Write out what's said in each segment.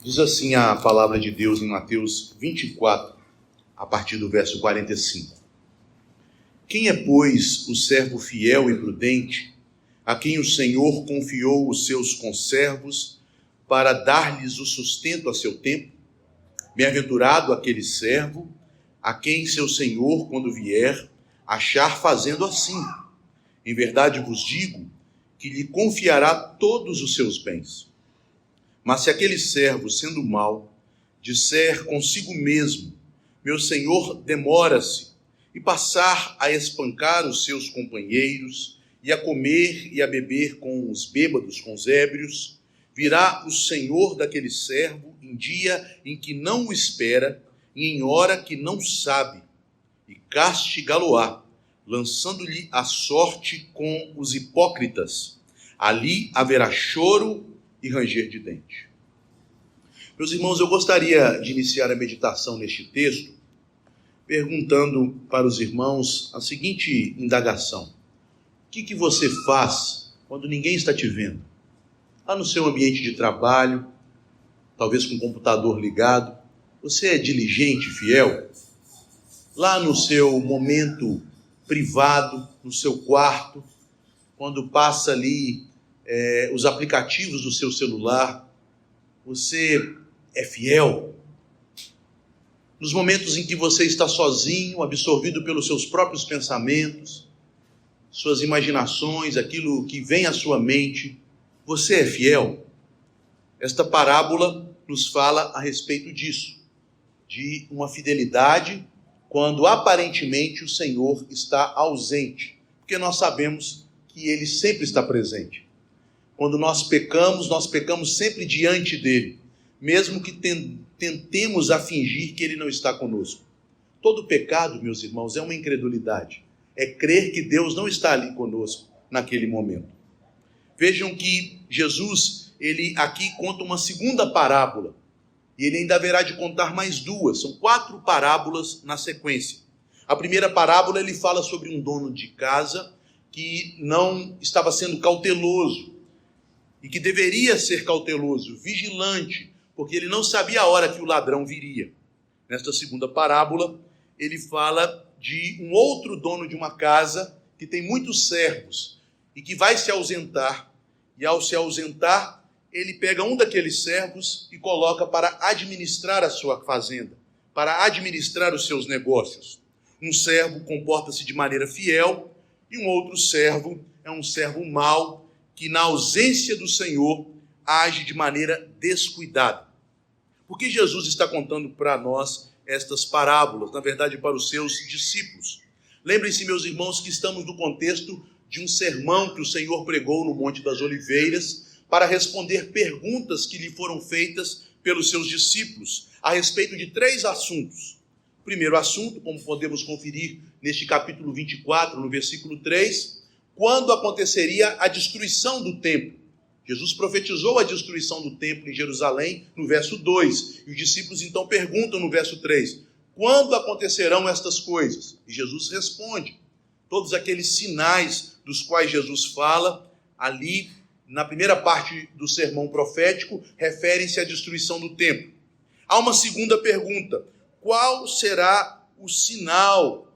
Diz assim a palavra de Deus em Mateus 24, a partir do verso 45. Quem é, pois, o servo fiel e prudente, a quem o Senhor confiou os seus conservos para dar-lhes o sustento a seu tempo? Bem-aventurado aquele servo, a quem seu Senhor, quando vier, achar fazendo assim. Em verdade vos digo que lhe confiará todos os seus bens. Mas se aquele servo, sendo mau, disser consigo mesmo, meu senhor demora-se, e passar a espancar os seus companheiros, e a comer e a beber com os bêbados, com os ébrios, virá o senhor daquele servo em dia em que não o espera, e em hora que não sabe, e castigá-lo-á, lançando-lhe a sorte com os hipócritas. Ali haverá choro e ranger de dente. Meus irmãos, eu gostaria de iniciar a meditação neste texto perguntando para os irmãos a seguinte indagação: o que você faz quando ninguém está te vendo? Lá no seu ambiente de trabalho, talvez com o computador ligado, você é diligente, fiel? Lá no seu momento privado, no seu quarto, quando passa ali os aplicativos do seu celular, você é fiel? Nos momentos em que você está sozinho, absorvido pelos seus próprios pensamentos, suas imaginações, aquilo que vem à sua mente, você é fiel? Esta parábola nos fala a respeito disso, de uma fidelidade quando aparentemente o Senhor está ausente, porque nós sabemos que Ele sempre está presente. Quando nós pecamos sempre diante dEle, mesmo que tentemos a fingir que Ele não está conosco. Todo pecado, meus irmãos, é uma incredulidade. É crer que Deus não está ali conosco naquele momento. Vejam que Jesus, ele aqui conta uma segunda parábola. E ele ainda haverá de contar mais duas. São 4 parábolas na sequência. A primeira parábola, ele fala sobre um dono de casa que não estava sendo cauteloso. E que deveria ser cauteloso, vigilante, porque ele não sabia a hora que o ladrão viria. Nesta segunda parábola, ele fala de um outro dono de uma casa que tem muitos servos e que vai se ausentar. E ao se ausentar, ele pega um daqueles servos e coloca para administrar a sua fazenda, para administrar os seus negócios. Um servo comporta-se de maneira fiel e um outro servo é um servo mau que, na ausência do Senhor, age de maneira descuidada. Por que Jesus está contando para nós estas parábolas, na verdade para os seus discípulos? Lembrem-se, meus irmãos, que estamos no contexto de um sermão que o Senhor pregou no Monte das Oliveiras para responder perguntas que lhe foram feitas pelos seus discípulos a respeito de 3 assuntos. O primeiro assunto, como podemos conferir neste capítulo 24, no versículo 3, quando aconteceria a destruição do templo. Jesus profetizou a destruição do templo em Jerusalém no verso 2. E os discípulos então perguntam no verso 3, quando acontecerão estas coisas? E Jesus responde. Todos aqueles sinais dos quais Jesus fala ali na primeira parte do sermão profético referem-se à destruição do templo. Há uma segunda pergunta: qual será o sinal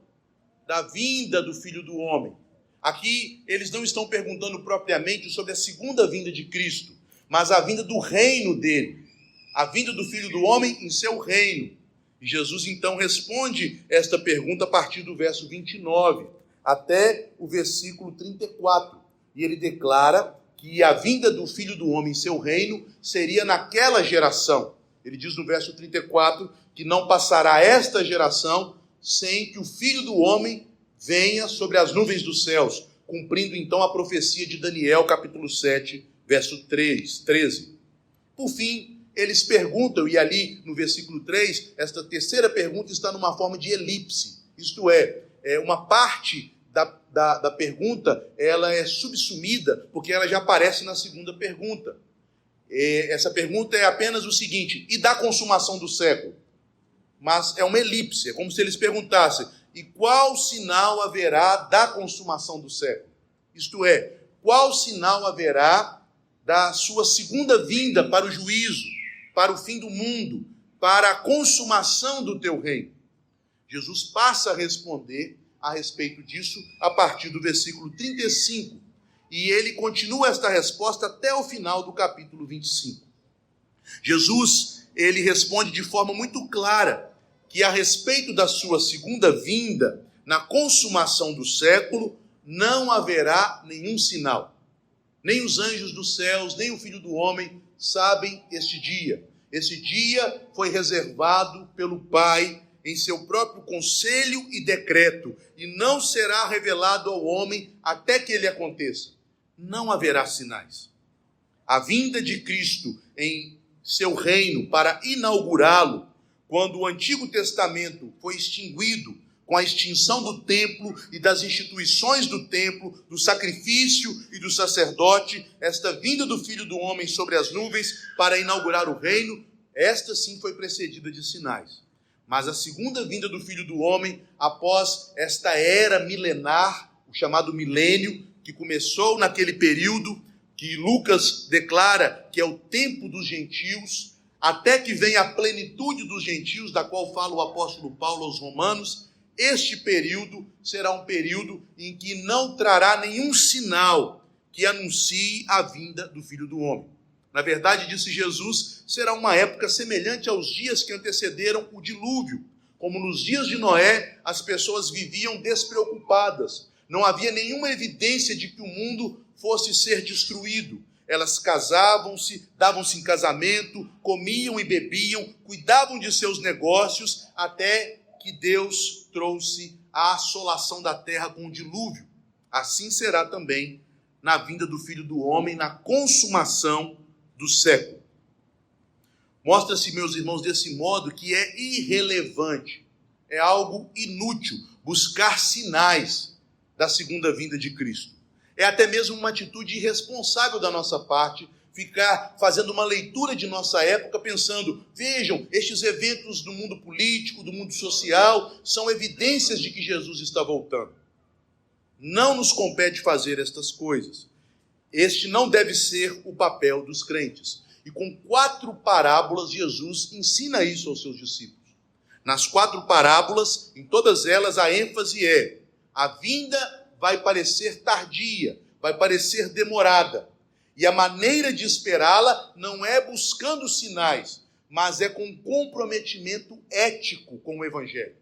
da vinda do Filho do Homem? Aqui eles não estão perguntando propriamente sobre a segunda vinda de Cristo, mas a vinda do reino dele, a vinda do Filho do Homem em seu reino. E Jesus então responde esta pergunta a partir do verso 29 até o versículo 34. E ele declara que a vinda do Filho do Homem em seu reino seria naquela geração. Ele diz no verso 34 que não passará esta geração sem que o Filho do Homem venha sobre as nuvens dos céus, cumprindo então a profecia de Daniel, capítulo 7, verso 13. Por fim, eles perguntam, e ali no versículo 3, esta terceira pergunta está numa forma de elipse, isto é uma parte da pergunta, ela é subsumida, porque ela já aparece na segunda pergunta. Essa pergunta é apenas o seguinte: e da consumação do século? Mas é uma elipse, é como se eles perguntassem: e qual sinal haverá da consumação do século? Isto é, qual sinal haverá da sua segunda vinda para o juízo? para o fim do mundo, para a consumação do teu reino? Jesus passa a responder a respeito disso a partir do versículo 35. E ele continua esta resposta até o final do capítulo 25. Jesus, ele responde de forma muito clara que a respeito da sua segunda vinda, na consumação do século, não haverá nenhum sinal. Nem os anjos dos céus, nem o Filho do Homem sabem este dia. Esse dia foi reservado pelo Pai em seu próprio conselho e decreto, e não será revelado ao homem até que ele aconteça. Não haverá sinais. A vinda de Cristo em seu reino para inaugurá-lo, quando o Antigo Testamento foi extinguido com a extinção do templo e das instituições do templo, do sacrifício e do sacerdote, esta vinda do Filho do Homem sobre as nuvens para inaugurar o reino, esta sim foi precedida de sinais. Mas a segunda vinda do Filho do Homem, após esta era milenar, o chamado milênio, que começou naquele período que Lucas declara que é o tempo dos gentios, até que venha a plenitude dos gentios, da qual fala o apóstolo Paulo aos Romanos, este período será um período em que não trará nenhum sinal que anuncie a vinda do Filho do Homem. Na verdade, disse Jesus, será uma época semelhante aos dias que antecederam o dilúvio. Como nos dias de Noé, as pessoas viviam despreocupadas. Não havia nenhuma evidência de que o mundo fosse ser destruído. Elas casavam-se, davam-se em casamento, comiam e bebiam, cuidavam de seus negócios, até que Deus trouxe a assolação da terra com o dilúvio. Assim será também na vinda do Filho do Homem, na consumação do século. Mostra-se, meus irmãos, desse modo que é irrelevante, é algo inútil buscar sinais da segunda vinda de Cristo. É até mesmo uma atitude irresponsável da nossa parte ficar fazendo uma leitura de nossa época pensando, vejam, estes eventos do mundo político, do mundo social, são evidências de que Jesus está voltando. Não nos compete fazer estas coisas. Este não deve ser o papel dos crentes. E com 4 parábolas, Jesus ensina isso aos seus discípulos. Nas 4 parábolas, em todas elas, a ênfase é: a vinda vai parecer tardia, vai parecer demorada. E a maneira de esperá-la não é buscando sinais, mas é com comprometimento ético com o Evangelho.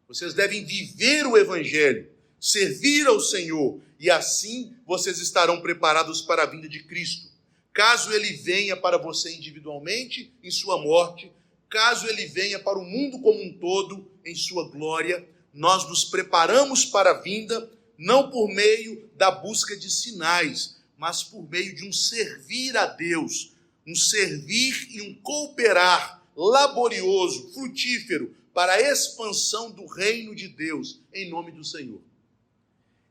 Vocês devem viver o Evangelho, servir ao Senhor, e assim vocês estarão preparados para a vinda de Cristo. Caso ele venha para você individualmente, em sua morte, caso ele venha para o mundo como um todo, em sua glória, nós nos preparamos para a vinda, não por meio da busca de sinais, mas por meio de um servir a Deus, um servir e um cooperar laborioso, frutífero, para a expansão do reino de Deus, em nome do Senhor.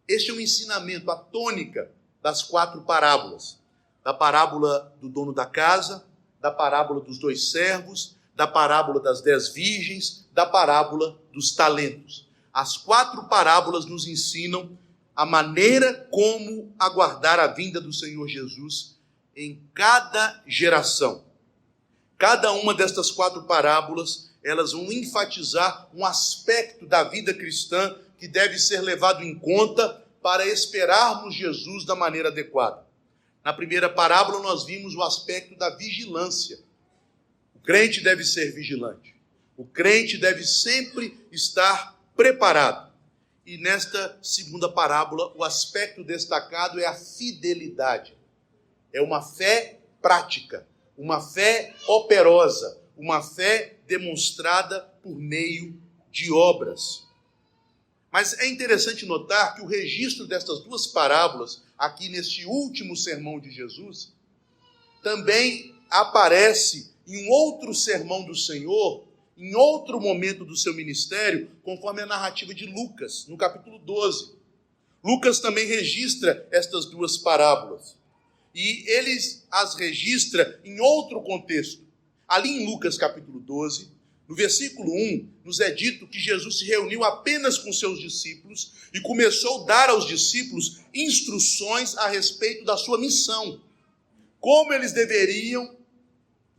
Este é o ensinamento, a tônica das 4 parábolas. Da parábola do dono da casa, da parábola dos 2 servos, da parábola das 10 virgens, da parábola dos talentos. As 4 parábolas nos ensinam a maneira como aguardar a vinda do Senhor Jesus em cada geração. Cada uma destas 4 parábolas, elas vão enfatizar um aspecto da vida cristã que deve ser levado em conta para esperarmos Jesus da maneira adequada. Na primeira parábola, nós vimos o aspecto da vigilância. O crente deve ser vigilante. O crente deve sempre estar preparado. E nesta segunda parábola, o aspecto destacado é a fidelidade. É uma fé prática, uma fé operosa, uma fé demonstrada por meio de obras. Mas é interessante notar que o registro destas 2 parábolas, aqui neste último sermão de Jesus, também aparece em um outro sermão do Senhor, em outro momento do seu ministério, conforme a narrativa de Lucas, no capítulo 12. Lucas também registra estas 2 parábolas. E ele as registra em outro contexto. Ali em Lucas capítulo 12, no versículo 1, nos é dito que Jesus se reuniu apenas com seus discípulos e começou a dar aos discípulos instruções a respeito da sua missão. Como eles deveriam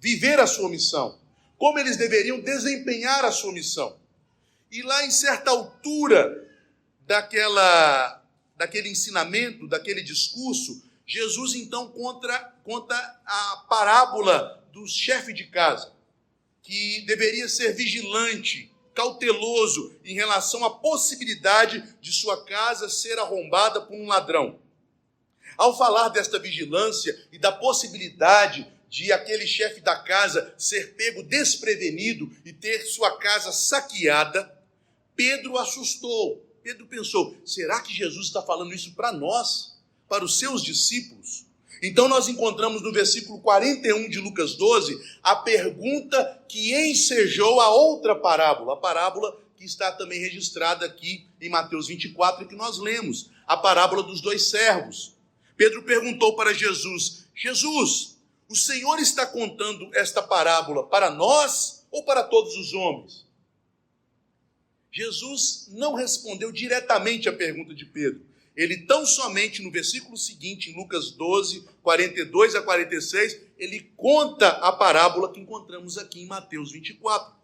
viver a sua missão, como eles deveriam desempenhar a sua missão. E lá em certa altura daquele ensinamento, daquele discurso, Jesus então conta a parábola do chefe de casa, que deveria ser vigilante, cauteloso em relação à possibilidade de sua casa ser arrombada por um ladrão. Ao falar desta vigilância e da possibilidade de aquele chefe da casa ser pego desprevenido e ter sua casa saqueada, Pedro assustou. Pedro pensou, será que Jesus está falando isso para nós, para os seus discípulos? Então nós encontramos no versículo 41 de Lucas 12, a pergunta que ensejou a outra parábola, a parábola que está também registrada aqui em Mateus 24, e que nós lemos, a parábola dos 2 servos. Pedro perguntou para Jesus, Jesus, o Senhor está contando esta parábola para nós ou para todos os homens? Jesus não respondeu diretamente à pergunta de Pedro. Ele tão somente no versículo seguinte, em Lucas 12, 42 a 46, ele conta a parábola que encontramos aqui em Mateus 24.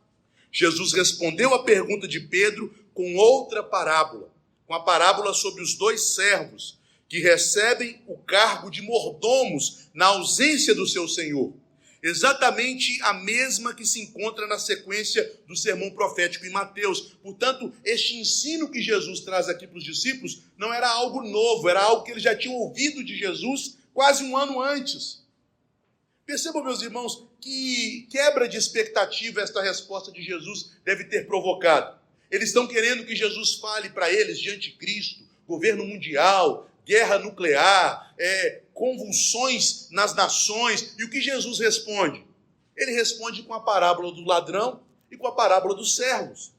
Jesus respondeu à pergunta de Pedro com outra parábola, com a parábola sobre os 2 servos, que recebem o cargo de mordomos na ausência do seu senhor. Exatamente a mesma que se encontra na sequência do sermão profético em Mateus. Portanto, este ensino que Jesus traz aqui para os discípulos não era algo novo, era algo que eles já tinham ouvido de Jesus quase um ano antes. Percebam, meus irmãos, que quebra de expectativa esta resposta de Jesus deve ter provocado. Eles estão querendo que Jesus fale para eles de anticristo, governo mundial, guerra nuclear, convulsões nas nações. E o que Jesus responde? Ele responde com a parábola do ladrão e com a parábola dos servos.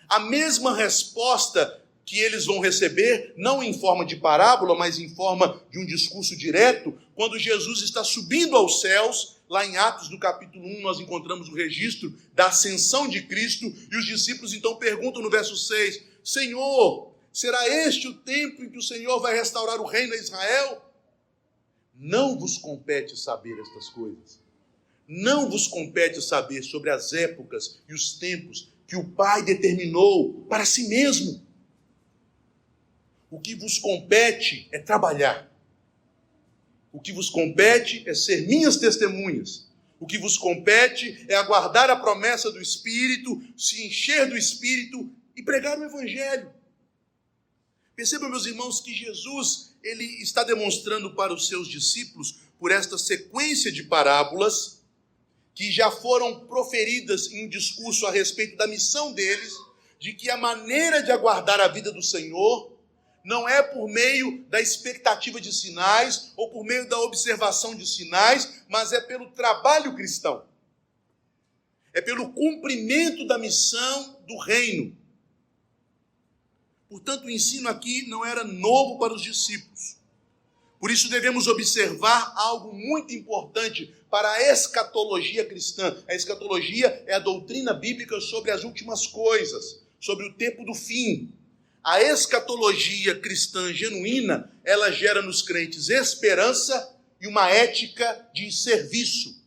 A mesma resposta que eles vão receber, não em forma de parábola, mas em forma de um discurso direto, quando Jesus está subindo aos céus. Lá em Atos, no capítulo 1, nós encontramos o registro da ascensão de Cristo, e os discípulos então perguntam no verso 6, Senhor, será este o tempo em que o Senhor vai restaurar o reino a Israel? Não vos compete saber estas coisas. Não vos compete saber sobre as épocas e os tempos que o Pai determinou para si mesmo. O que vos compete é trabalhar. O que vos compete é ser minhas testemunhas. O que vos compete é aguardar a promessa do Espírito, se encher do Espírito e pregar o Evangelho. Percebam, meus irmãos, que Jesus ele está demonstrando para os seus discípulos, por esta sequência de parábolas, que já foram proferidas em um discurso a respeito da missão deles, de que a maneira de aguardar a vida do Senhor não é por meio da expectativa de sinais ou por meio da observação de sinais, mas é pelo trabalho cristão. É pelo cumprimento da missão do reino. Portanto, o ensino aqui não era novo para os discípulos. Por isso devemos observar algo muito importante para a escatologia cristã. A escatologia é a doutrina bíblica sobre as últimas coisas, sobre o tempo do fim. A escatologia cristã genuína, ela gera nos crentes esperança e uma ética de serviço.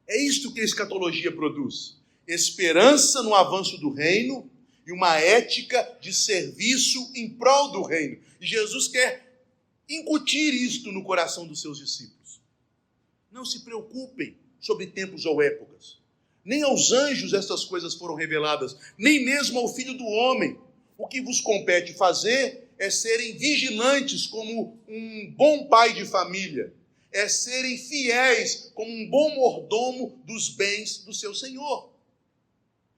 É isto que a escatologia produz. Esperança no avanço do reino e uma ética de serviço em prol do reino. E Jesus quer incutir isto no coração dos seus discípulos. Não se preocupem sobre tempos ou épocas. Nem aos anjos essas coisas foram reveladas, nem mesmo ao Filho do Homem. O que vos compete fazer é serem vigilantes como um bom pai de família, é serem fiéis como um bom mordomo dos bens do seu Senhor.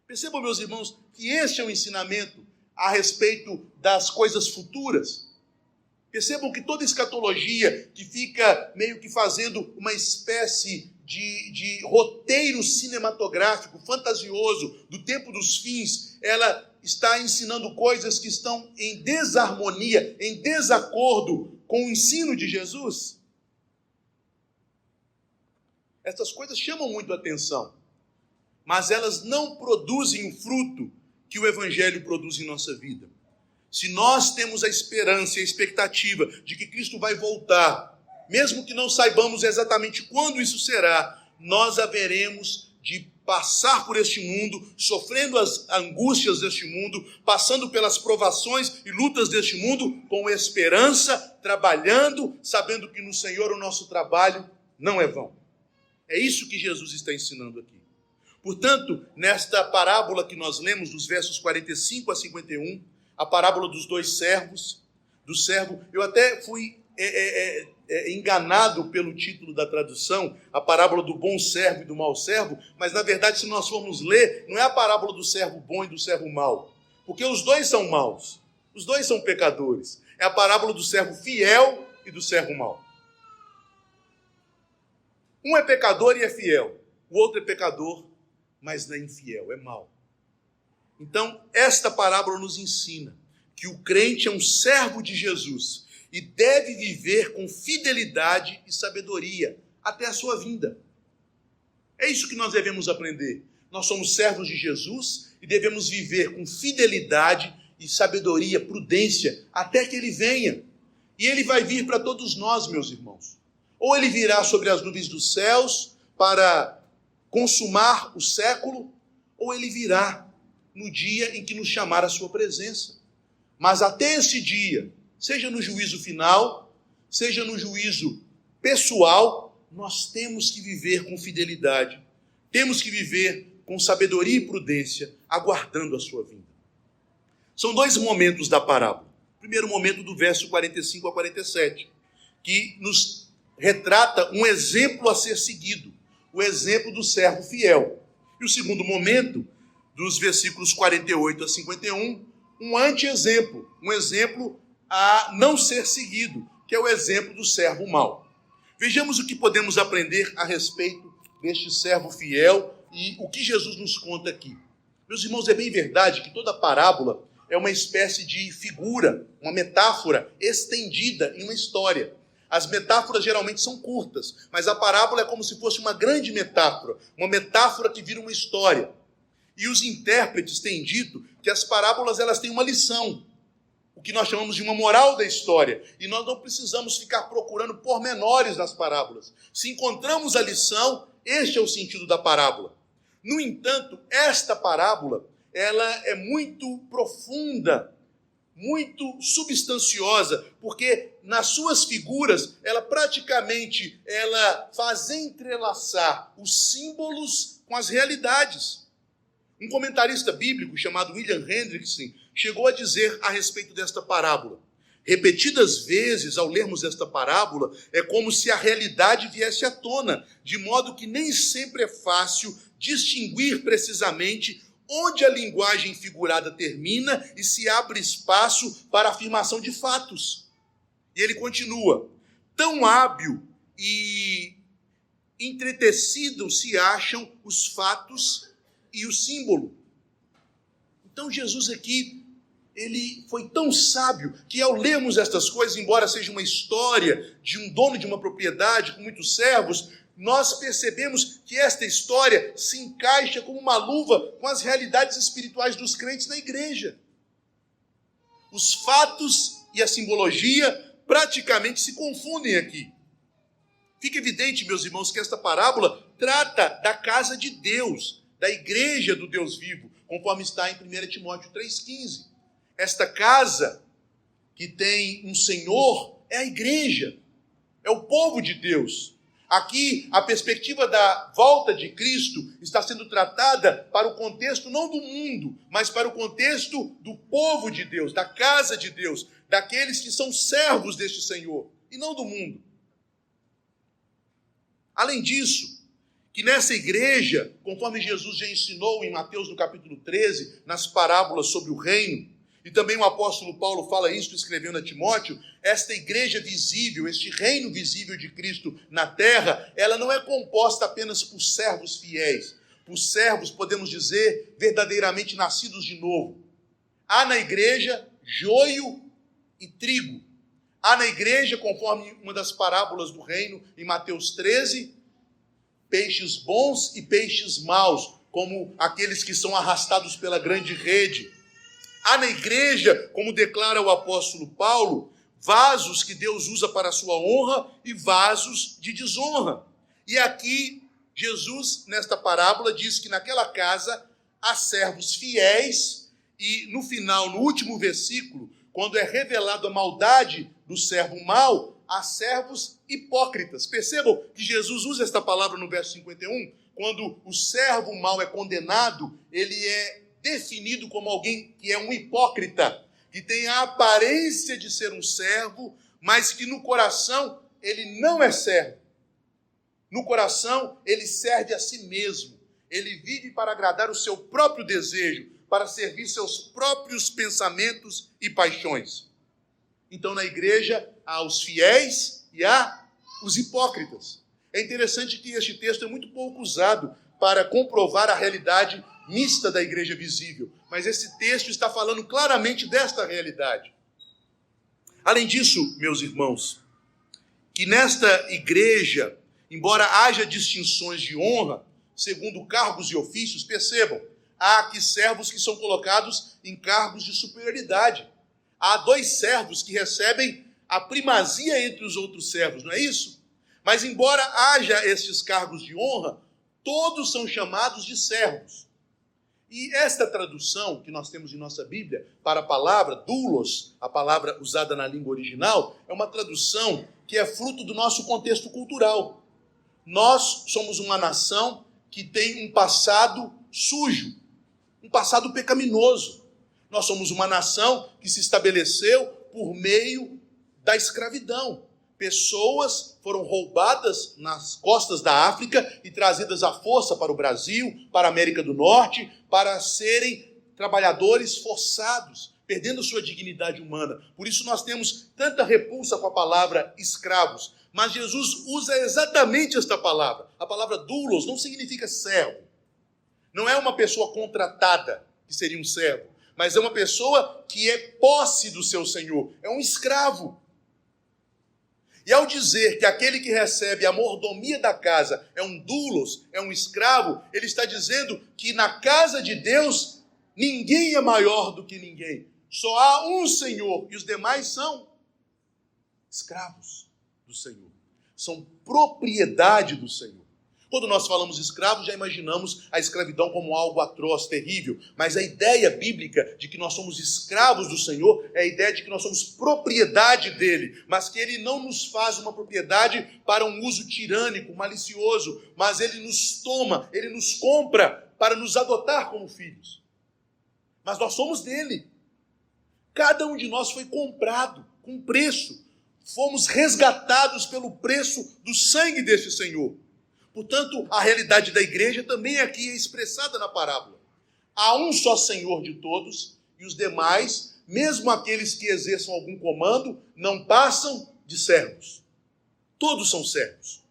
Percebam, meus irmãos, que este é o ensinamento a respeito das coisas futuras. Percebam que toda escatologia que fica meio que fazendo uma espécie de roteiro cinematográfico fantasioso do tempo dos fins, ela está ensinando coisas que estão em desarmonia, em desacordo com o ensino de Jesus. Essas coisas chamam muito a atenção, mas elas não produzem o fruto que o Evangelho produz em nossa vida. Se nós temos a esperança e a expectativa de que Cristo vai voltar mesmo que não saibamos exatamente quando isso será, nós haveremos de passar por este mundo, sofrendo as angústias deste mundo, passando pelas provações e lutas deste mundo, com esperança, trabalhando, sabendo que no Senhor o nosso trabalho não é vão. É isso que Jesus está ensinando aqui. Portanto, nesta parábola que nós lemos, dos versos 45 a 51, a parábola dos dois servos, do servo, eu até fui enganado pelo título da tradução, a parábola do bom servo e do mau servo, mas na verdade, se nós formos ler, não é a parábola do servo bom e do servo mau, porque os dois são maus, os dois são pecadores. É a parábola do servo fiel e do servo mau. Um é pecador e é fiel, o outro é pecador, mas não é infiel, é mau. Então, esta parábola nos ensina que o crente é um servo de Jesus e deve viver com fidelidade e sabedoria até a sua vinda. É isso que nós devemos aprender. Nós somos servos de Jesus e devemos viver com fidelidade e sabedoria, prudência, até que ele venha. E ele vai vir para todos nós, meus irmãos. Ou ele virá sobre as nuvens dos céus para consumar o século, ou ele virá no dia em que nos chamar à sua presença. Mas até esse dia, seja no juízo final, seja no juízo pessoal, nós temos que viver com fidelidade, temos que viver com sabedoria e prudência, aguardando a sua vinda. São dois momentos da parábola. O primeiro momento do verso 45 a 47, que nos retrata um exemplo a ser seguido, o exemplo do servo fiel. E o segundo momento, dos versículos 48 a 51, um anti-exemplo, um exemplo a não ser seguido, que é o exemplo do servo mau. Vejamos o que podemos aprender a respeito deste servo fiel e o que Jesus nos conta aqui. Meus irmãos, é bem verdade que toda parábola é uma espécie de figura, uma metáfora estendida em uma história. As metáforas geralmente são curtas, mas a parábola é como se fosse uma grande metáfora, uma metáfora que vira uma história. E os intérpretes têm dito que as parábolas elas têm uma lição, o que nós chamamos de uma moral da história. E nós não precisamos ficar procurando pormenores nas parábolas. Se encontramos a lição, este é o sentido da parábola. No entanto, esta parábola ela é muito profunda, muito substanciosa, porque nas suas figuras, ela praticamente faz entrelaçar os símbolos com as realidades. Um comentarista bíblico chamado William Hendrickson chegou a dizer a respeito desta parábola: repetidas vezes, ao lermos esta parábola, é como se a realidade viesse à tona, de modo que nem sempre é fácil distinguir precisamente onde a linguagem figurada termina e se abre espaço para a afirmação de fatos. E ele continua: tão hábil e entretecido se acham os fatos e o símbolo. Então Jesus aqui, ele foi tão sábio que ao lermos estas coisas, embora seja uma história de um dono de uma propriedade com muitos servos, nós percebemos que esta história se encaixa como uma luva com as realidades espirituais dos crentes na igreja. Os fatos e a simbologia praticamente se confundem aqui. Fica evidente, meus irmãos, que esta parábola trata da casa de Deus, da igreja do Deus vivo, conforme está em 1 Timóteo 3,15. Esta casa que tem um Senhor é a igreja, é o povo de Deus. Aqui, a perspectiva da volta de Cristo está sendo tratada para o contexto não do mundo, mas para o contexto do povo de Deus, da casa de Deus, daqueles que são servos deste Senhor, e não do mundo. Além disso, que nessa igreja, conforme Jesus já ensinou em Mateus no capítulo 13, nas parábolas sobre o reino, e também o apóstolo Paulo fala isso escrevendo a Timóteo, esta igreja visível, este reino visível de Cristo na terra, ela não é composta apenas por servos fiéis, por servos, podemos dizer, verdadeiramente nascidos de novo. Há na igreja joio e trigo. Há na igreja, conforme uma das parábolas do reino, em Mateus 13, peixes bons e peixes maus, como aqueles que são arrastados pela grande rede. Há na igreja, como declara o apóstolo Paulo, vasos que Deus usa para a sua honra e vasos de desonra. E aqui, Jesus, nesta parábola, diz que naquela casa há servos fiéis e no final, no último versículo, quando é revelado a maldade do servo mau, há servos hipócritas. Percebam que Jesus usa esta palavra no verso 51, quando o servo mau é condenado, ele é definido como alguém que é um hipócrita, que tem a aparência de ser um servo, mas que no coração ele não é servo. No coração ele serve a si mesmo. Ele vive para agradar o seu próprio desejo, para servir seus próprios pensamentos e paixões. Então na igreja há os fiéis e há os hipócritas. É interessante que este texto é muito pouco usado para comprovar a realidade mista da igreja visível, mas esse texto está falando claramente desta realidade. Além disso, meus irmãos, que nesta igreja, embora haja distinções de honra, segundo cargos e ofícios, percebam, há aqui servos que são colocados em cargos de superioridade. Há 2 servos que recebem a primazia entre os outros servos, não é isso? Mas embora haja estes cargos de honra, todos são chamados de servos. E esta tradução que nós temos em nossa Bíblia para a palavra doulos, a palavra usada na língua original, é uma tradução que é fruto do nosso contexto cultural. Nós somos uma nação que tem um passado sujo, um passado pecaminoso. Nós somos uma nação que se estabeleceu por meio da escravidão. Pessoas foram roubadas nas costas da África e trazidas à força para o Brasil, para a América do Norte, para serem trabalhadores forçados, perdendo sua dignidade humana. Por isso nós temos tanta repulsa com a palavra escravos. Mas Jesus usa exatamente esta palavra. A palavra doulos não significa servo. Não é uma pessoa contratada, que seria um servo, mas é uma pessoa que é posse do seu senhor, é um escravo. E ao dizer que aquele que recebe a mordomia da casa é um doulos, é um escravo, ele está dizendo que na casa de Deus ninguém é maior do que ninguém. Só há um Senhor e os demais são escravos do Senhor. São propriedade do Senhor. Quando nós falamos escravo, já imaginamos a escravidão como algo atroz, terrível. Mas a ideia bíblica de que nós somos escravos do Senhor é a ideia de que nós somos propriedade dele, mas que ele não nos faz uma propriedade para um uso tirânico, malicioso, mas ele nos toma, ele nos compra para nos adotar como filhos. Mas nós somos dele. Cada um de nós foi comprado com preço. Fomos resgatados pelo preço do sangue deste Senhor. Portanto, a realidade da igreja também aqui é expressada na parábola. Há um só Senhor de todos, e os demais, mesmo aqueles que exerçam algum comando, não passam de servos. Todos são servos.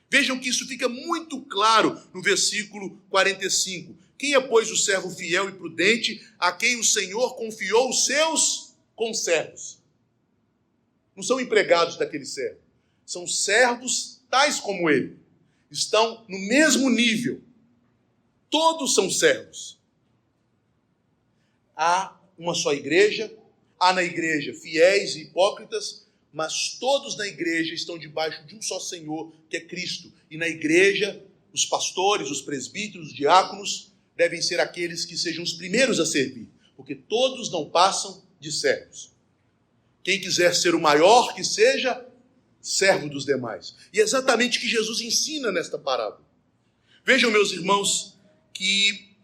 Vejam que isso fica muito claro no versículo 45. Quem é, pois, o servo fiel e prudente, a quem o Senhor confiou os seus conservos? Não são empregados daquele servo, são servos tais como ele. Estão no mesmo nível. Todos são servos. Há uma só igreja, há na igreja fiéis e hipócritas, mas todos na igreja estão debaixo de um só Senhor, que é Cristo. E na igreja, os pastores, os presbíteros, os diáconos, devem ser aqueles que sejam os primeiros a servir, porque todos não passam de servos. Quem quiser ser o maior, que seja servo dos demais. E é exatamente o que Jesus ensina nesta parábola. Vejam, meus irmãos, que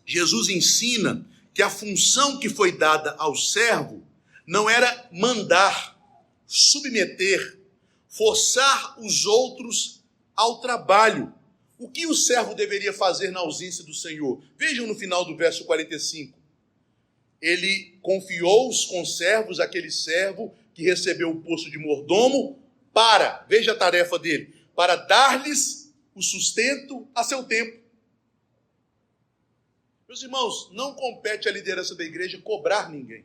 Jesus ensina que a função que foi dada ao servo não era mandar, submeter, forçar os outros ao trabalho. O que o servo deveria fazer na ausência do Senhor? Vejam no final do verso 45. Ele confiou os conservos àquele servo que recebeu o posto de mordomo para, veja a tarefa dele, para dar-lhes o sustento a seu tempo. Meus irmãos, não compete à liderança da igreja cobrar ninguém.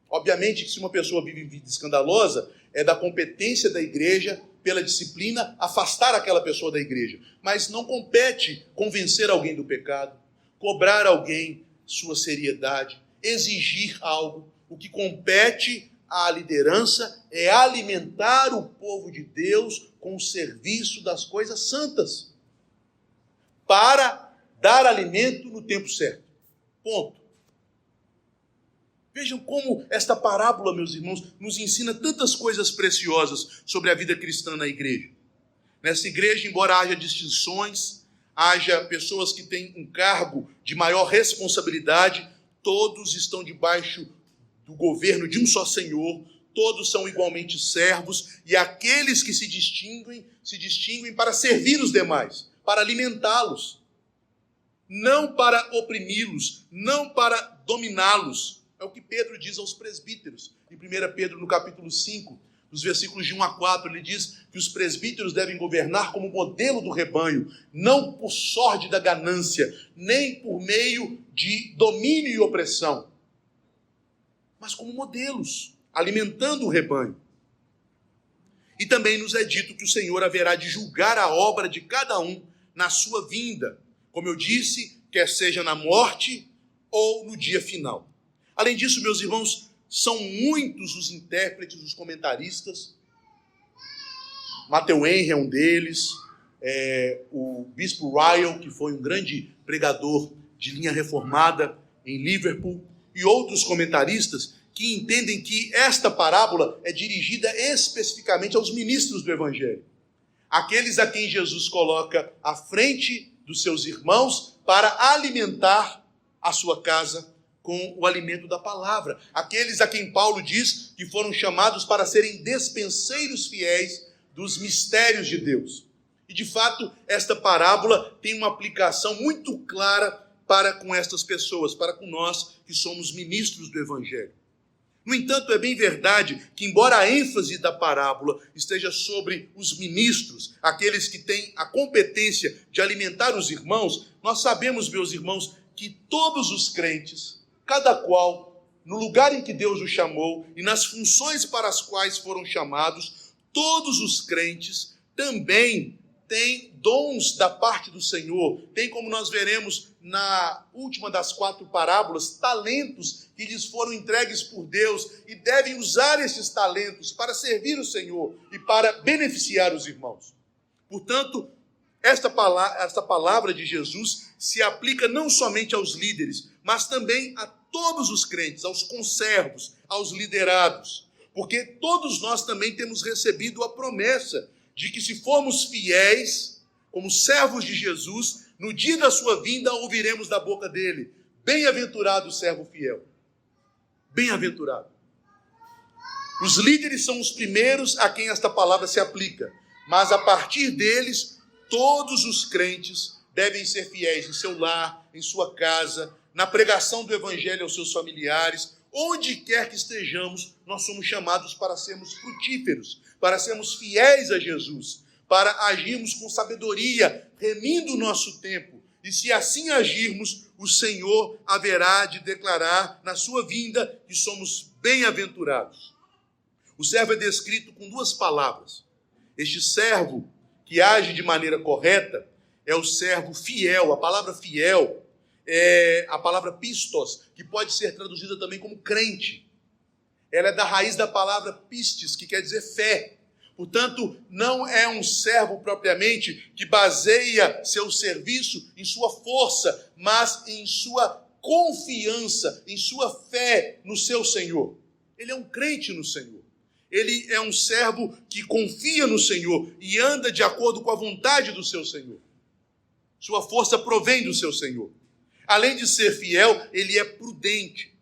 Obviamente que se uma pessoa vive vida escandalosa, é da competência da igreja, pela disciplina, afastar aquela pessoa da igreja. Mas não compete convencer alguém do pecado, cobrar alguém sua seriedade, exigir algo. O que compete a liderança é alimentar o povo de Deus com o serviço das coisas santas, para dar alimento no tempo certo. Ponto. Vejam como esta parábola, meus irmãos, nos ensina tantas coisas preciosas sobre a vida cristã na igreja. Nessa igreja, embora haja distinções, haja pessoas que têm um cargo de maior responsabilidade, todos estão debaixo do governo de um só Senhor, todos são igualmente servos, e aqueles que se distinguem para servir os demais, para alimentá-los, não para oprimi-los, não para dominá-los. É o que Pedro diz aos presbíteros. Em 1 Pedro, no capítulo 5, nos versículos de 1 a 4, ele diz que os presbíteros devem governar como modelo do rebanho, não por sorte da ganância, nem por meio de domínio e opressão, mas como modelos, alimentando o rebanho. E também nos é dito que o Senhor haverá de julgar a obra de cada um na sua vinda, como eu disse, quer seja na morte ou no dia final. Além disso, meus irmãos, são muitos os intérpretes, os comentaristas. Matthew Henry é um deles, o bispo Ryle, que foi um grande pregador de linha reformada em Liverpool, e outros comentaristas que entendem que esta parábola é dirigida especificamente aos ministros do Evangelho, aqueles a quem Jesus coloca à frente dos seus irmãos para alimentar a sua casa com o alimento da palavra. Aqueles a quem Paulo diz que foram chamados para serem despenseiros fiéis dos mistérios de Deus. E de fato, esta parábola tem uma aplicação muito clara para com estas pessoas, para com nós que somos ministros do Evangelho. No entanto, é bem verdade que, embora a ênfase da parábola esteja sobre os ministros, aqueles que têm a competência de alimentar os irmãos, nós sabemos, meus irmãos, que todos os crentes, cada qual, no lugar em que Deus os chamou e nas funções para as quais foram chamados, todos os crentes também têm dons da parte do Senhor. Tem, como nós veremos na última das 4 parábolas, talentos que lhes foram entregues por Deus e devem usar esses talentos para servir o Senhor e para beneficiar os irmãos. Portanto, esta palavra de Jesus se aplica não somente aos líderes, mas também a todos os crentes, aos conservos, aos liderados. Porque todos nós também temos recebido a promessa de que, se formos fiéis, como servos de Jesus, no dia da sua vinda ouviremos da boca dele: bem-aventurado o servo fiel. Bem-aventurado. Os líderes são os primeiros a quem esta palavra se aplica, mas a partir deles, todos os crentes devem ser fiéis em seu lar, em sua casa, na pregação do evangelho aos seus familiares. Onde quer que estejamos, nós somos chamados para sermos frutíferos, para sermos fiéis a Jesus, para agirmos com sabedoria, remindo o nosso tempo. E se assim agirmos, o Senhor haverá de declarar na sua vinda que somos bem-aventurados. O servo é descrito com 2 palavras. Este servo que age de maneira correta é o servo fiel. A palavra fiel é a palavra pistos, que pode ser traduzida também como crente. Ela é da raiz da palavra pistes, que quer dizer fé. Portanto, não é um servo propriamente que baseia seu serviço em sua força, mas em sua confiança, em sua fé no seu Senhor. Ele é um crente no Senhor. Ele é um servo que confia no Senhor e anda de acordo com a vontade do seu Senhor. Sua força provém do seu Senhor. Além de ser fiel, ele é prudente.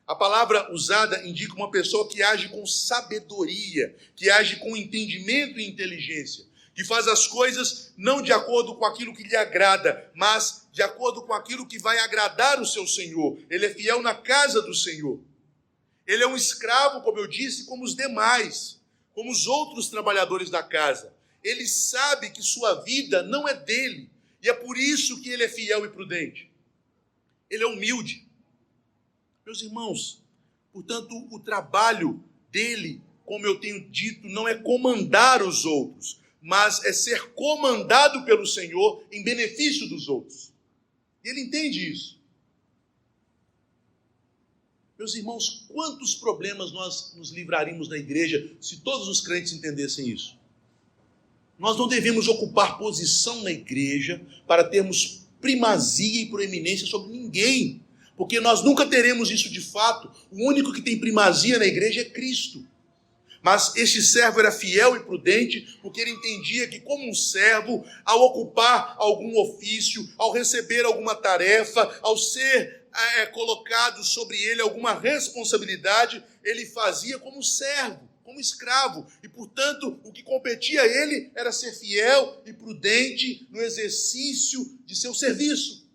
A palavra usada indica uma pessoa que age com sabedoria, que age com entendimento e inteligência, que faz as coisas não de acordo com aquilo que lhe agrada, mas de acordo com aquilo que vai agradar o seu Senhor. Ele é fiel na casa do Senhor. Ele é um escravo, como eu disse, como os demais, como os outros trabalhadores da casa. Ele sabe que sua vida não é dele, e é por isso que ele é fiel e prudente. Ele é humilde. Meus irmãos, portanto, o trabalho dele, como eu tenho dito, não é comandar os outros, mas é ser comandado pelo Senhor em benefício dos outros. E ele entende isso. Meus irmãos, quantos problemas nós nos livraríamos na igreja se todos os crentes entendessem isso? Nós não devemos ocupar posição na igreja para termos primazia e proeminência sobre ninguém, porque nós nunca teremos isso de fato. O único que tem primazia na igreja é Cristo. Mas este servo era fiel e prudente, porque ele entendia que, como um servo, ao ocupar algum ofício, ao receber alguma tarefa, ao ser colocado sobre ele alguma responsabilidade, ele fazia como servo, como escravo. E, portanto, o que competia a ele era ser fiel e prudente no exercício de seu serviço,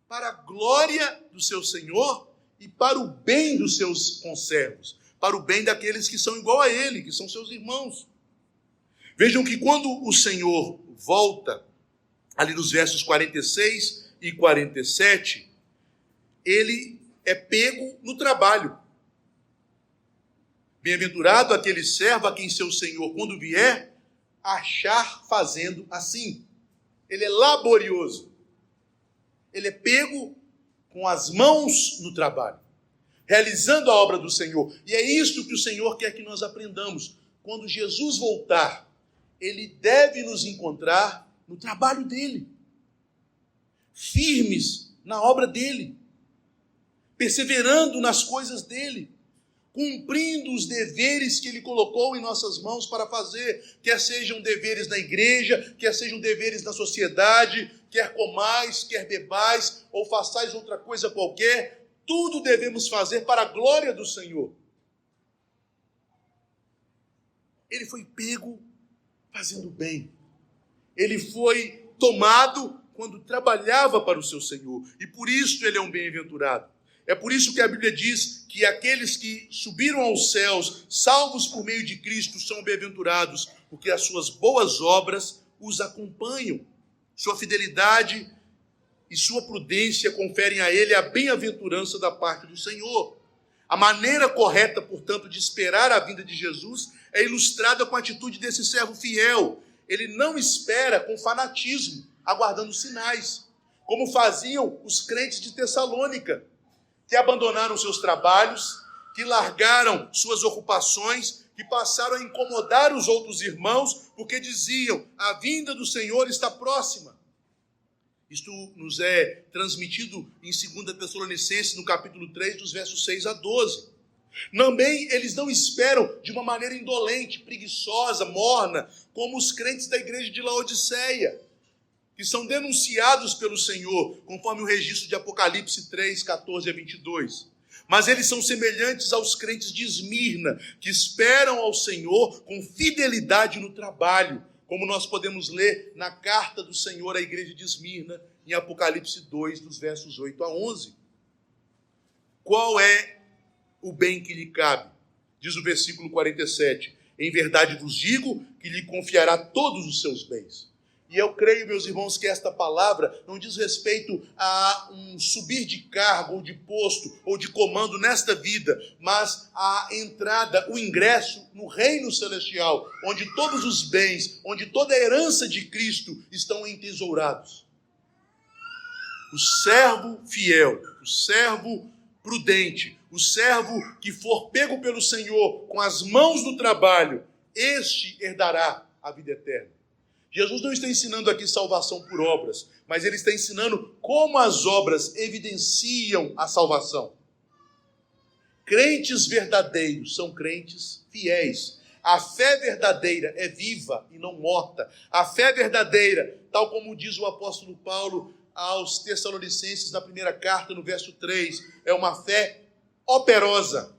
para a glória do seu Senhor e para o bem dos seus conservos, para o bem daqueles que são igual a ele, que são seus irmãos. Vejam que quando o Senhor volta, ali nos versos 46 e 47, ele é pego no trabalho. Bem-aventurado aquele servo a quem seu Senhor, quando vier, achar fazendo assim. Ele é laborioso. Ele é pego com as mãos no trabalho, realizando a obra do Senhor. E é isto que o Senhor quer que nós aprendamos. Quando Jesus voltar, ele deve nos encontrar no trabalho dele, firmes na obra dele, perseverando nas coisas dele, cumprindo os deveres que ele colocou em nossas mãos para fazer, quer sejam deveres na igreja, quer sejam deveres na sociedade, quer comais, quer bebais, ou façais outra coisa qualquer, tudo devemos fazer para a glória do Senhor. Ele foi pego fazendo bem. Ele foi tomado quando trabalhava para o seu Senhor. E por isso ele é um bem-aventurado. É por isso que a Bíblia diz que aqueles que subiram aos céus, salvos por meio de Cristo, são bem-aventurados, porque as suas boas obras os acompanham. Sua fidelidade e sua prudência conferem a ele a bem-aventurança da parte do Senhor. A maneira correta, portanto, de esperar a vinda de Jesus é ilustrada com a atitude desse servo fiel. Ele não espera com fanatismo, aguardando sinais, como faziam os crentes de Tessalônica, que abandonaram seus trabalhos, que largaram suas ocupações, que passaram a incomodar os outros irmãos, porque diziam: a vinda do Senhor está próxima. Isto nos é transmitido em 2 Tessalonicenses, no capítulo 3, dos versos 6 a 12. Também eles não esperam de uma maneira indolente, preguiçosa, morna, como os crentes da igreja de Laodiceia, que são denunciados pelo Senhor, conforme o registro de Apocalipse 3, 14 a 22. Mas eles são semelhantes aos crentes de Esmirna, que esperam ao Senhor com fidelidade no trabalho, como nós podemos ler na carta do Senhor à igreja de Esmirna, em Apocalipse 2, dos versos 8 a 11. Qual é o bem que lhe cabe? Diz o versículo 47, em verdade vos digo que lhe confiará todos os seus bens. E eu creio, meus irmãos, que esta palavra não diz respeito a um subir de cargo, ou de posto, ou de comando nesta vida, mas a entrada, o ingresso no reino celestial, onde todos os bens, onde toda a herança de Cristo estão entesourados. O servo fiel, o servo prudente, o servo que for pego pelo Senhor com as mãos no trabalho, este herdará a vida eterna. Jesus não está ensinando aqui salvação por obras, mas ele está ensinando como as obras evidenciam a salvação. Crentes verdadeiros são crentes fiéis. A fé verdadeira é viva e não morta. A fé verdadeira, tal como diz o apóstolo Paulo aos Tessalonicenses na primeira carta, no verso 3, é uma fé operosa.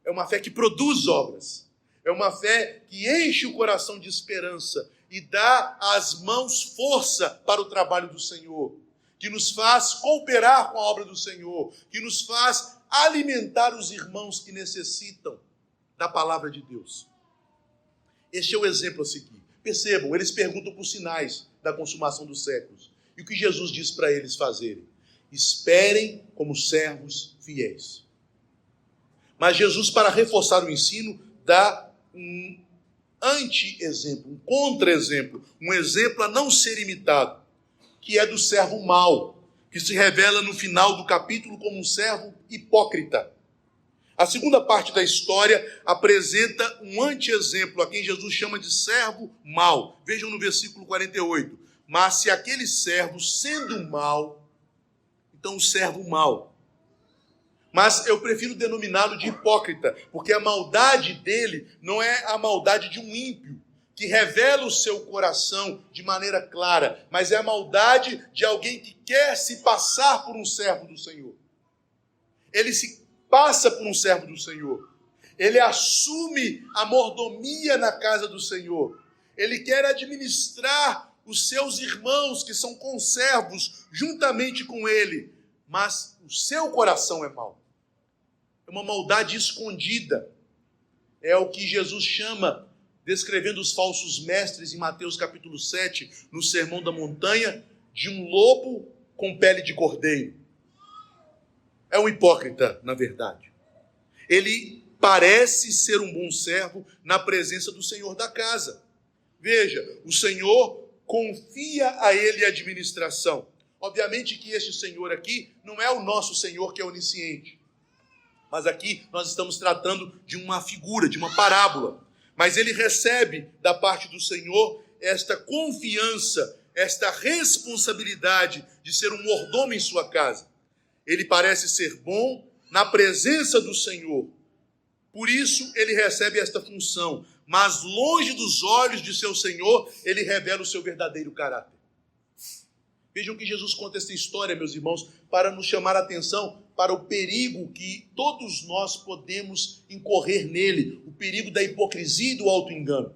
É uma fé que produz obras. É uma fé que enche o coração de esperança e dá às mãos força para o trabalho do Senhor, que nos faz cooperar com a obra do Senhor, que nos faz alimentar os irmãos que necessitam da palavra de Deus. Este é o exemplo a seguir. Percebam, eles perguntam por sinais da consumação dos séculos. E o que Jesus diz para eles fazerem? Esperem como servos fiéis. Mas Jesus, para reforçar o ensino, dá um anti-exemplo, um contra-exemplo, um exemplo a não ser imitado, que é do servo mau, que se revela no final do capítulo como um servo hipócrita. A segunda parte da história apresenta um anti-exemplo, a quem Jesus chama de servo mau. Vejam no versículo 48. Mas se aquele servo, sendo mau, então o servo mau. Mas eu prefiro denominá-lo de hipócrita, porque a maldade dele não é a maldade de um ímpio, que revela o seu coração de maneira clara, mas é a maldade de alguém que quer se passar por um servo do Senhor. Ele se passa por um servo do Senhor. Ele assume a mordomia na casa do Senhor. Ele quer administrar os seus irmãos que são conservos juntamente com ele, mas o seu coração é mau. É uma maldade escondida. É o que Jesus chama, descrevendo os falsos mestres em Mateus capítulo 7, no Sermão da Montanha, de um lobo com pele de cordeiro. É um hipócrita, na verdade. Ele parece ser um bom servo na presença do Senhor da casa. Veja, o Senhor confia a ele a administração. Obviamente que este Senhor aqui não é o nosso Senhor que é onisciente. Mas aqui nós estamos tratando de uma figura, de uma parábola. Mas ele recebe da parte do Senhor esta confiança, esta responsabilidade de ser um mordomo em sua casa. Ele parece ser bom na presença do Senhor. Por isso ele recebe esta função. Mas longe dos olhos de seu Senhor, ele revela o seu verdadeiro caráter. Vejam que Jesus conta esta história, meus irmãos, para nos chamar a atenção para o perigo que todos nós podemos incorrer nele, o perigo da hipocrisia e do auto-engano.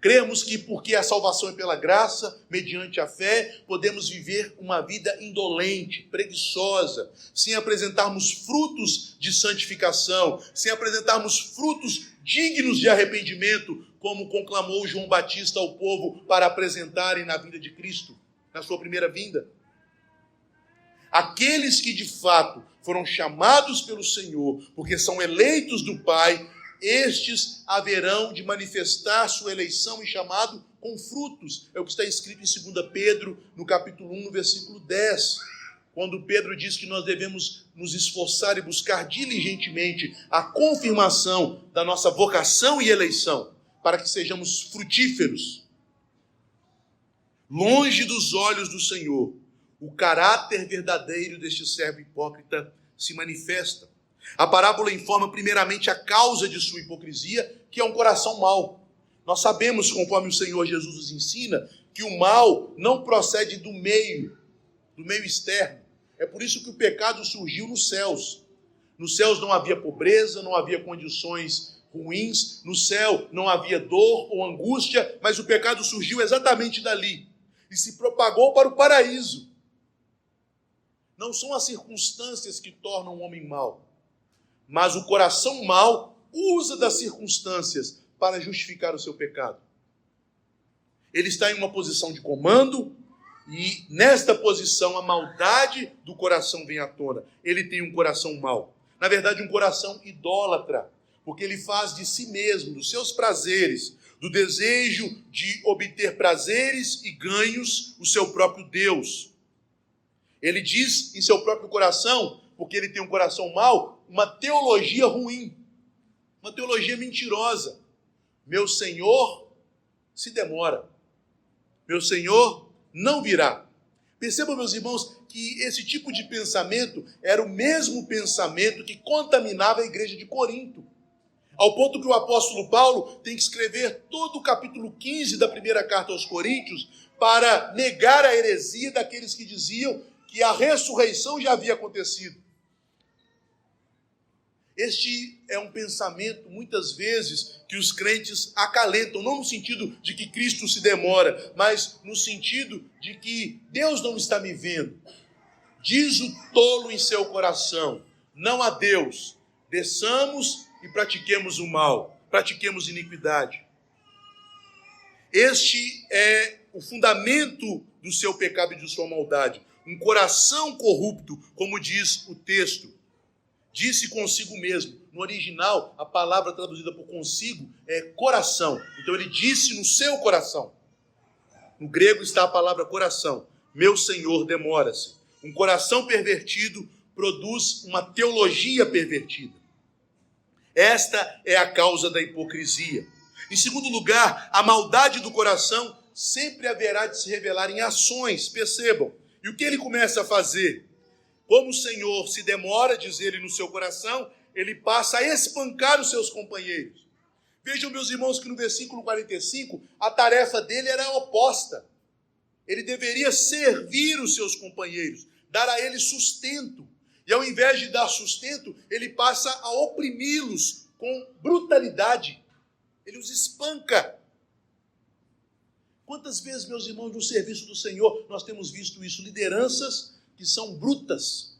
Cremos que porque a salvação é pela graça, mediante a fé, podemos viver uma vida indolente, preguiçosa, sem apresentarmos frutos de santificação, sem apresentarmos frutos dignos de arrependimento, como conclamou João Batista ao povo para apresentarem na vinda de Cristo, na sua primeira vinda. Aqueles que de fato foram chamados pelo Senhor, porque são eleitos do Pai, estes haverão de manifestar sua eleição e chamado com frutos. É o que está escrito em 2 Pedro, no capítulo 1, no versículo 10. Quando Pedro diz que nós devemos nos esforçar e buscar diligentemente a confirmação da nossa vocação e eleição, para que sejamos frutíferos. Longe dos olhos do Senhor, o caráter verdadeiro deste servo hipócrita se manifesta. A parábola informa primeiramente a causa de sua hipocrisia, que é um coração mau. Nós sabemos, conforme o Senhor Jesus nos ensina, que o mal não procede do meio externo. É por isso que o pecado surgiu nos céus. Nos céus não havia pobreza, não havia condições ruins, no céu não havia dor ou angústia, mas o pecado surgiu exatamente dali e se propagou para o paraíso. Não são as circunstâncias que tornam o homem mau, mas o coração mau usa das circunstâncias para justificar o seu pecado. Ele está em uma posição de comando e nesta posição a maldade do coração vem à tona. Ele tem um coração mau. Na verdade, um coração idólatra, porque ele faz de si mesmo, dos seus prazeres, do desejo de obter prazeres e ganhos, o seu próprio Deus. Ele diz em seu próprio coração, porque ele tem um coração mau, uma teologia ruim, uma teologia mentirosa. Meu Senhor se demora. Meu Senhor não virá. Percebam, meus irmãos, que esse tipo de pensamento era o mesmo pensamento que contaminava a igreja de Corinto. Ao ponto que o apóstolo Paulo tem que escrever todo o capítulo 15 da primeira carta aos Coríntios para negar a heresia daqueles que diziam que a ressurreição já havia acontecido. Este é um pensamento, muitas vezes, que os crentes acalentam, não no sentido de que Cristo se demora, mas no sentido de que Deus não está me vendo. Diz o tolo em seu coração, não a Deus, desçamos e pratiquemos o mal, pratiquemos iniquidade. Este é o fundamento do seu pecado e de sua maldade. Um coração corrupto, como diz o texto. Disse consigo mesmo. No original, a palavra traduzida por consigo é coração. Então ele disse no seu coração. No grego está a palavra coração. meu Senhor demora-se. Um coração pervertido produz uma teologia pervertida. Esta é a causa da hipocrisia. Em segundo lugar, a maldade do coração sempre haverá de se revelar em ações, percebam. E o que ele começa a fazer? Como o Senhor se demora, diz ele, no seu coração, ele passa a espancar os seus companheiros. Vejam, meus irmãos, que no versículo 45, a tarefa dele era oposta. Ele deveria servir os seus companheiros, dar a eles sustento. E ao invés de dar sustento, ele passa a oprimi-los com brutalidade. Ele os espanca. Quantas vezes, meus irmãos, no serviço do Senhor, nós temos visto isso? Lideranças que são brutas,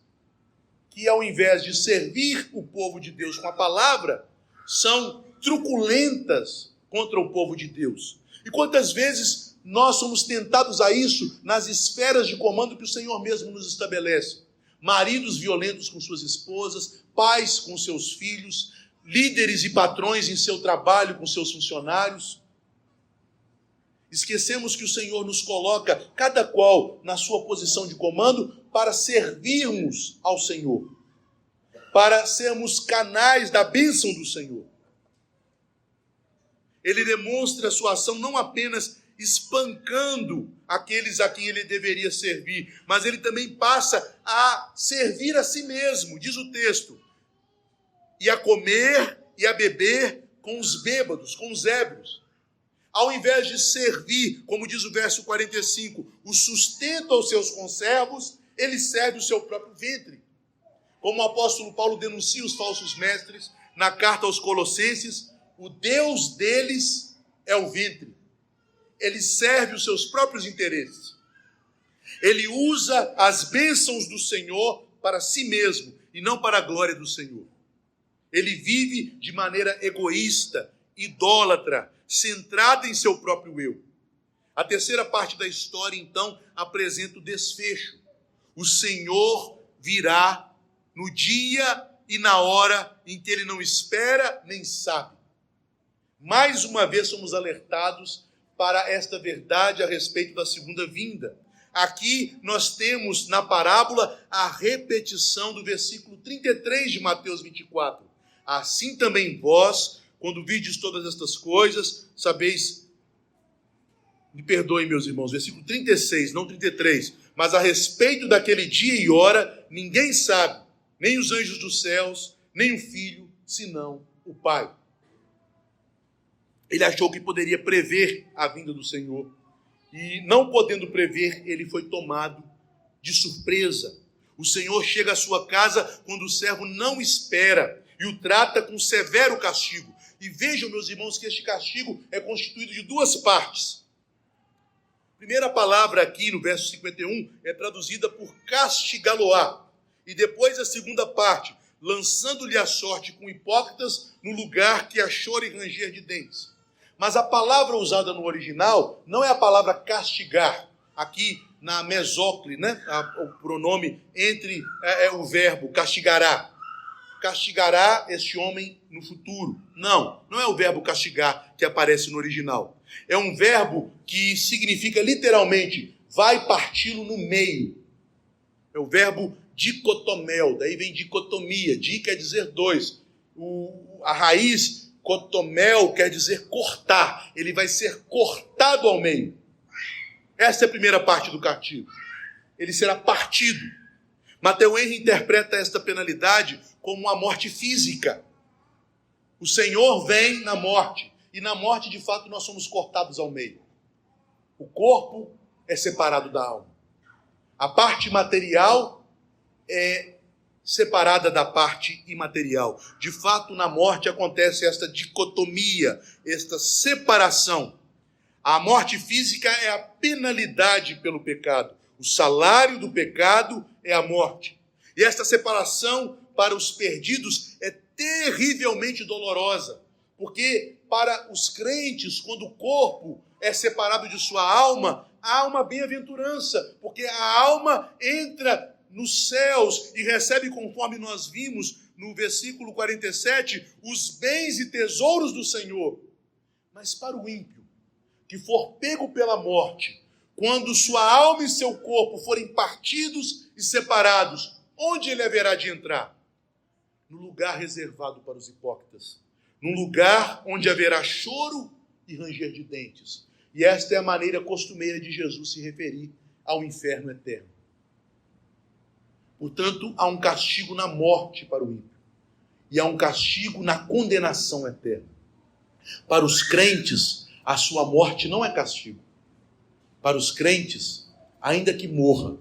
que ao invés de servir o povo de Deus com a palavra, são truculentas contra o povo de Deus. E quantas vezes nós somos tentados a isso nas esferas de comando que o Senhor mesmo nos estabelece? Maridos violentos com suas esposas, pais com seus filhos, líderes e patrões em seu trabalho com seus funcionários. Esquecemos que o Senhor nos coloca, cada qual na sua posição de comando, para servirmos ao Senhor, para sermos canais da bênção do Senhor. Ele demonstra a sua ação não apenas espancando aqueles a quem ele deveria servir, mas ele também passa a servir a si mesmo, diz o texto, e a comer e a beber com os bêbados, com os ébrios. Ao invés de servir, como diz o verso 45, o sustento aos seus conservos, ele serve o seu próprio ventre. Como o apóstolo Paulo denuncia os falsos mestres na carta aos Colossenses, o Deus deles é o ventre. Ele serve os seus próprios interesses. Ele usa as bênçãos do Senhor para si mesmo e não para a glória do Senhor. Ele vive de maneira egoísta, idólatra, centrada em seu próprio eu. A terceira parte da história, então, apresenta o desfecho. O Senhor virá no dia e na hora em que ele não espera nem sabe. Mais uma vez somos alertados para esta verdade a respeito da segunda vinda. Aqui nós temos na parábola a repetição do versículo 33 de Mateus 24. Assim também vós, quando vides todas estas coisas, sabeis, me perdoem meus irmãos, versículo 36, não 33, mas a respeito daquele dia e hora, ninguém sabe, nem os anjos dos céus, nem o Filho, senão o Pai. Ele achou que poderia prever a vinda do Senhor. E não podendo prever, ele foi tomado de surpresa. O Senhor chega à sua casa quando o servo não espera e o trata com severo castigo. E vejam, meus irmãos, que este castigo é constituído de duas partes. A primeira palavra aqui no verso 51 é traduzida por castigá-lo-á. E depois a segunda parte, lançando-lhe a sorte com hipócritas no lugar que há choro e ranger de dentes. Mas a palavra usada no original não é a palavra castigar. Aqui na mesócle, né? O pronome entre o verbo castigará. Castigará este homem no futuro. Não é o verbo castigar que aparece no original. É um verbo que significa literalmente vai parti-lo no meio. É o verbo dicotomel, daí vem dicotomia. Di quer dizer dois. A raiz cotomel quer dizer cortar. Ele vai ser cortado ao meio. Essa é a primeira parte do castigo. Ele será partido. Matthew Henry interpreta esta penalidade como uma morte física. O Senhor vem na morte. E na morte, de fato, nós somos cortados ao meio. O corpo é separado da alma. A parte material é separada da parte imaterial. De fato, na morte acontece esta dicotomia, esta separação. A morte física é a penalidade pelo pecado. O salário do pecado é a morte. E esta separação para os perdidos é terrivelmente dolorosa, porque para os crentes, quando o corpo é separado de sua alma, há uma bem-aventurança, porque a alma entra nos céus e recebe, conforme nós vimos no versículo 47, os bens e tesouros do Senhor. Mas para o ímpio, que for pego pela morte, quando sua alma e seu corpo forem partidos e separados, onde ele haverá de entrar? No lugar reservado para os hipócritas, num lugar onde haverá choro e ranger de dentes. E esta é a maneira costumeira de Jesus se referir ao inferno eterno. Portanto, há um castigo na morte para o ímpio, e há um castigo na condenação eterna. Para os crentes, a sua morte não é castigo. Para os crentes, ainda que morra,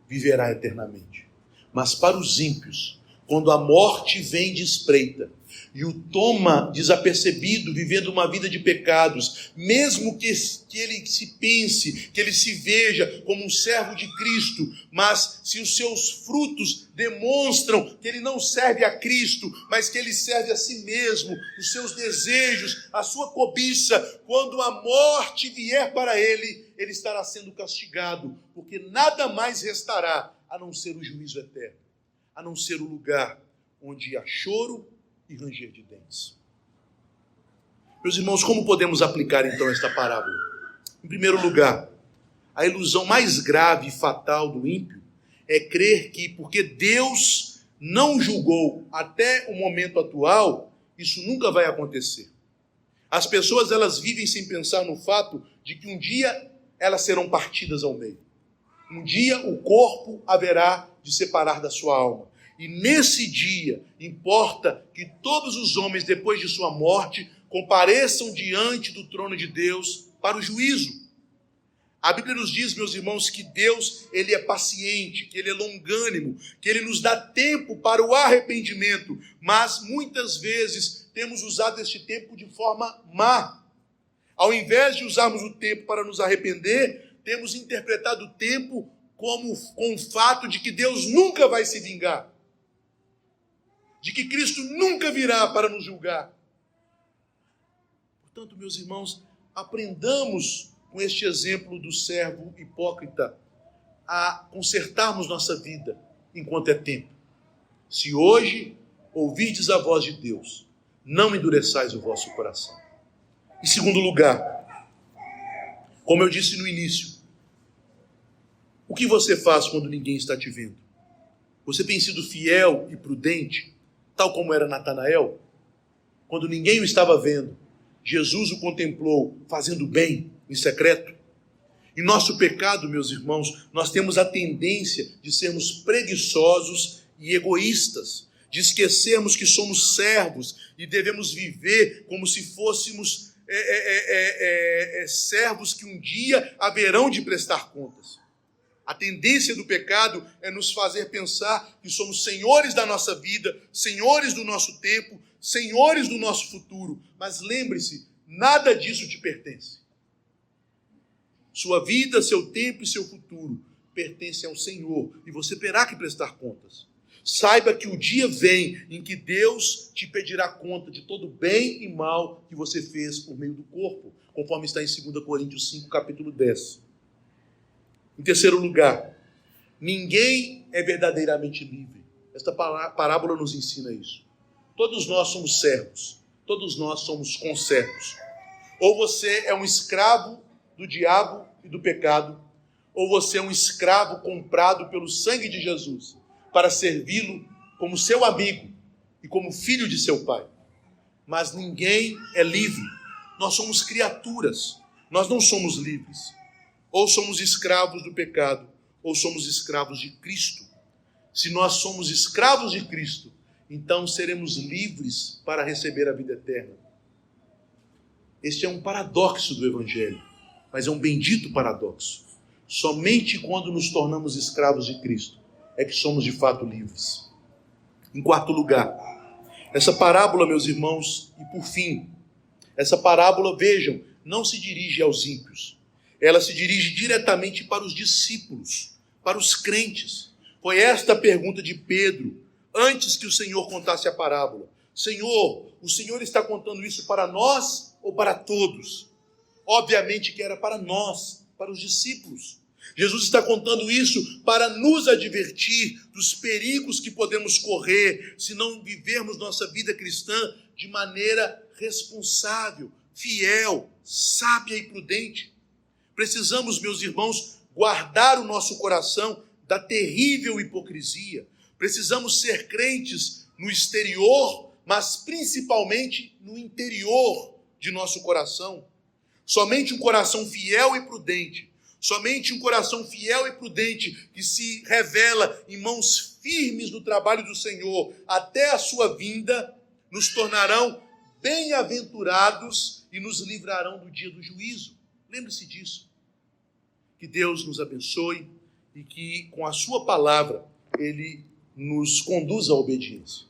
viverá eternamente. Mas para os ímpios, quando a morte vem de espreita e o toma desapercebido, vivendo uma vida de pecados, mesmo que ele se pense, que ele se veja como um servo de Cristo, mas se os seus frutos demonstram que ele não serve a Cristo, mas que ele serve a si mesmo, os seus desejos, a sua cobiça, quando a morte vier para ele, ele estará sendo castigado, porque nada mais restará a não ser o juízo eterno, a não ser o lugar onde há choro e ranger de dentes. Meus irmãos, como podemos aplicar então esta parábola? Em primeiro lugar, a ilusão mais grave e fatal do ímpio é crer que, porque Deus não julgou até o momento atual, isso nunca vai acontecer. As pessoas, elas vivem sem pensar no fato de que um dia elas serão partidas ao meio. Um dia o corpo haverá de separar da sua alma. E nesse dia, importa que todos os homens, depois de sua morte, compareçam diante do trono de Deus para o juízo. A Bíblia nos diz, meus irmãos, que Deus, ele é paciente, que ele é longânimo, que ele nos dá tempo para o arrependimento, mas muitas vezes temos usado este tempo de forma má. Ao invés de usarmos o tempo para nos arrepender, temos interpretado o tempo com o fato de que Deus nunca vai se vingar, de que Cristo nunca virá para nos julgar. Portanto, meus irmãos, aprendamos com este exemplo do servo hipócrita a consertarmos nossa vida enquanto é tempo. Se hoje ouvirdes a voz de Deus, não endureçais o vosso coração. Em segundo lugar, como eu disse no início, o que você faz quando ninguém está te vendo? Você tem sido fiel e prudente, tal como era Natanael? Quando ninguém o estava vendo, Jesus o contemplou fazendo bem em secreto. Em nosso pecado, meus irmãos, nós temos a tendência de sermos preguiçosos e egoístas, de esquecermos que somos servos e devemos viver como se fôssemos servos que um dia haverão de prestar contas. A tendência do pecado é nos fazer pensar que somos senhores da nossa vida, senhores do nosso tempo, senhores do nosso futuro. Mas lembre-se, nada disso te pertence. Sua vida, seu tempo e seu futuro pertencem ao Senhor e você terá que prestar contas. Saiba que o dia vem em que Deus te pedirá conta de todo bem e mal que você fez por meio do corpo, conforme está em 2 Coríntios 5, capítulo 10. Em terceiro lugar, ninguém é verdadeiramente livre. Esta parábola nos ensina isso. Todos nós somos servos, todos nós somos conservos. Ou você é um escravo do diabo e do pecado, ou você é um escravo comprado pelo sangue de Jesus para servi-lo como seu amigo e como filho de seu pai. Mas ninguém é livre. Nós somos criaturas, nós não somos livres. Ou somos escravos do pecado, ou somos escravos de Cristo. Se nós somos escravos de Cristo, então seremos livres para receber a vida eterna. Este é um paradoxo do Evangelho, mas é um bendito paradoxo. Somente quando nos tornamos escravos de Cristo é que somos de fato livres. Em quarto lugar, essa parábola, meus irmãos, e por fim, essa parábola, vejam, não se dirige aos ímpios. Ela se dirige diretamente para os discípulos, para os crentes. Foi esta a pergunta de Pedro, antes que o Senhor contasse a parábola. Senhor, o Senhor está contando isso para nós ou para todos? Obviamente que era para nós, para os discípulos. Jesus está contando isso para nos advertir dos perigos que podemos correr se não vivermos nossa vida cristã de maneira responsável, fiel, sábia e prudente. Precisamos, meus irmãos, guardar o nosso coração da terrível hipocrisia. Precisamos ser crentes no exterior, mas principalmente no interior de nosso coração. Somente um coração fiel e prudente, somente um coração fiel e prudente que se revela em mãos firmes no trabalho do Senhor até a sua vinda, nos tornarão bem-aventurados e nos livrarão do dia do juízo. Lembre-se disso. Que Deus nos abençoe e que com a sua palavra Ele nos conduza à obediência.